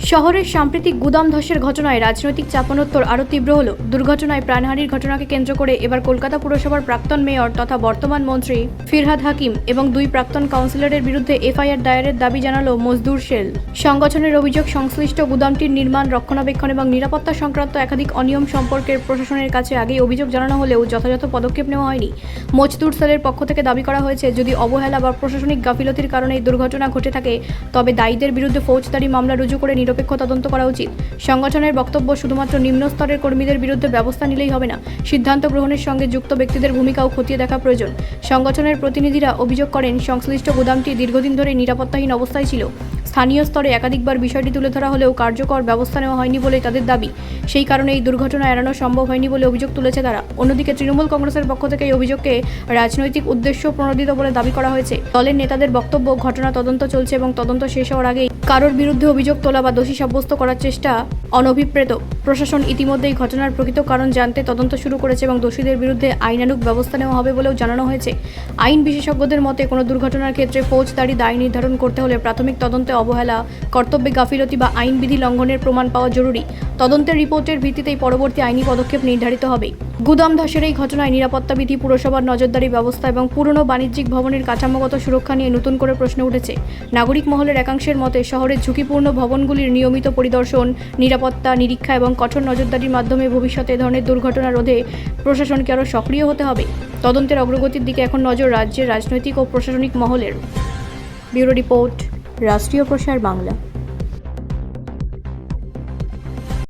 শহরের সাম্প্রতিক গুদাম ধসের ঘটনায় রাজনৈতিক চাপানোত্তর আরও তীব্র হল। দুর্ঘটনায় প্রাণহানির ঘটনাকে কেন্দ্র করে এবার কলকাতা পুরসভার প্রাক্তন মেয়র তথা বর্তমান মন্ত্রী ফিরহাদ হাকিম এবং দুই প্রাক্তন কাউন্সিলরের বিরুদ্ধে এফআইআর দায়েরের দাবি জানালো মজদুর সেল। সংগঠনের অভিযোগ, সংশ্লিষ্ট গুদামটির নির্মাণ, রক্ষণাবেক্ষণ এবং নিরাপত্তা সংক্রান্ত একাধিক অনিয়ম সম্পর্কে প্রশাসনের কাছে আগেই অভিযোগ জানানো হলেও যথাযথ পদক্ষেপ নেওয়া হয়নি। মজদুর সেলের পক্ষ থেকে দাবি করা হয়েছে, যদি অবহেলা বা প্রশাসনিক গাফিলতির কারণে এই দুর্ঘটনা ঘটে থাকে তবে দায়ীদের বিরুদ্ধে ফৌজদারি মামলা রুজু করে নিরপেক্ষ তদন্ত করা উচিত। সংগঠনের বক্তব্য, শুধুমাত্র নিম্ন স্তরের কর্মীদের বিরুদ্ধে ব্যবস্থা নিলেই হবে না, সিদ্ধান্ত গ্রহণের সঙ্গে যুক্ত ব্যক্তিদের ভূমিকাও খতিয়ে দেখা প্রয়োজন। সংগঠনের প্রতিনিধিরা অভিযোগ করেন, সংশ্লিষ্ট গুদামটি দীর্ঘদিন ধরে নিরাপত্তাহীন অবস্থায় ছিল। স্থানীয় স্তরে একাধিকবার বিষয়টি তুলে ধরা হলেও কার্যকর ব্যবস্থা নেওয়া হয়নি বলে তাদের দাবি। সেই কারণে এই দুর্ঘটনা এড়ানো সম্ভব হয়নি বলে অভিযোগ তুলেছে তারা। অন্যদিকে তৃণমূল কংগ্রেসের পক্ষ থেকে এই অভিযোগকে রাজনৈতিক উদ্দেশ্য প্রণোদিত বলে দাবি করা হয়েছে। দলের নেতাদের বক্তব্য, ঘটনা তদন্ত চলছে এবং তদন্ত শেষ হওয়ার আগেই কারোর বিরুদ্ধে অভিযোগ তোলা বা দোষী সাব্যস্ত করার চেষ্টা অনভিপ্রেত। প্রশাসন ইতিমধ্যেই ঘটনার প্রকৃত কারণ জানতে তদন্ত শুরু করেছে এবং দোষীদের বিরুদ্ধে আইনানুগ ব্যবস্থা নেওয়া হবে বলেও জানানো হয়েছে। আইন বিশেষজ্ঞদের মতে, কোনো দুর্ঘটনার ক্ষেত্রে ফৌজদারি দায় নির্ধারণ করতে হলে প্রাথমিক তদন্তে অবহেলা, কর্তব্যে গাফিলতি বা আইনবিধি লঙ্ঘনের প্রমাণ পাওয়া জরুরি। তদন্তের রিপোর্টের ভিত্তিতেই পরবর্তী আইনি পদক্ষেপ নির্ধারিত হবে। গুদাম ধসের এই ঘটনায় নিরাপত্তা বিধি, পুরসভার নজরদারি ব্যবস্থা এবং পুরনো বাণিজ্যিক ভবনের কাঠামোগত সুরক্ষা নিয়ে নতুন করে প্রশ্ন উঠেছে। নাগরিক মহলের একাংশের মতে, শহরের ঝুঁকিপূর্ণ ভবনগুলির নিয়মিত পরিদর্শন, নিরাপত্তা নিরীক্ষা এবং কঠোর নজরদারির মাধ্যমে ভবিষ্যতে এ ধরনের দুর্ঘটনা রোধে প্রশাসনকে আরও সক্রিয় হতে হবে। তদন্তের অগ্রগতির দিকে এখন নজর রাজ্যের রাজনৈতিক ও প্রশাসনিক মহলের। ব্যুরো রিপোর্ট, রাষ্ট্রীয় প্রসার বাংলা।